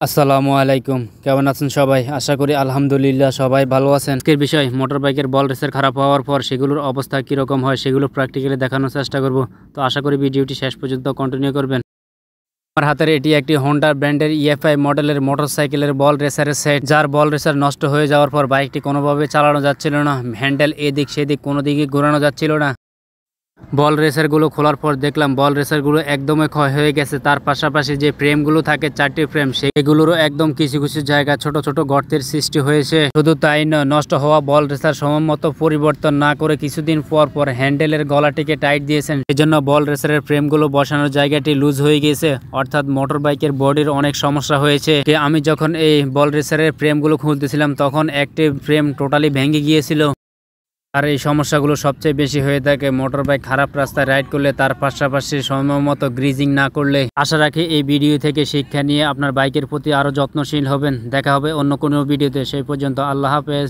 আসসালামু আলাইকুম, কেমন আছেন সবাই? আশা করি আলহামদুলিল্লাহ সবাই ভালো আছেন। আজকের বিষয় মোটর বাইকের বল রেসের খারাপ হওয়ার পর সেগুলোর অবস্থা কীরকম হয় সেগুলো প্র্যাকটিক্যালি দেখানোর চেষ্টা করব। তো আশা করি ভিডিওটি শেষ পর্যন্ত কন্টিনিউ করবেন। আমার হাতের এটি একটি হোন্ডা ব্র্যান্ডের ইএফআই মডেলের মোটরসাইকেলের বল রেসারের সেট, যার বল রেসার নষ্ট হয়ে যাওয়ার পর বাইকটি কোনোভাবে চালানো যাচ্ছিল না। হ্যান্ডেল এদিক সেদিক কোনো দিকে ঘোরানো যাচ্ছিল না। বল রেসারগুলো খোলার পর দেখলাম বল রেসারগুলো একদমই ক্ষয় হয়ে গেছে। তার পাশাপাশি যে ফ্রেমগুলো থাকে, 4টি ফ্রেম, সেগুলোরও একদম কিছু কিছু জায়গা ছোট ছোট গর্তের সৃষ্টি হয়েছে। শুধু তাই নয়, নষ্ট হওয়া বল রেসার সময়মতো পরিবর্তন না করে কিছুদিন পর পর হ্যান্ডেলের গলাটিকে টাইট দিয়েছেন। এজন্য বল রেসারের ফ্রেমগুলো বসানোর জায়গাটি লুজ হয়ে গেছে, অর্থাৎ মোটর বাইকের বডির অনেক সমস্যা হয়েছে। আমি যখন এই বল রেসারের ফ্রেমগুলো খুলতেছিলাম তখন একটি ফ্রেম টোটালি ভেঙে গিয়েছিল। আর এই সমস্যাগুলো সবচেয়ে বেশি হয়ে থাকে মোটর বাইক খারাপ রাস্তায় রাইড করলে, তার পাশাপাশি সময়মতো গ্রিজিং না করলে। আশা রাখি এই ভিডিও থেকে শিক্ষা নিয়ে আপনার বাইকের প্রতি আরও যত্নশীল হবেন। দেখা হবে অন্য কোনো ভিডিওতে, সেই পর্যন্ত আল্লাহ হাফেজ।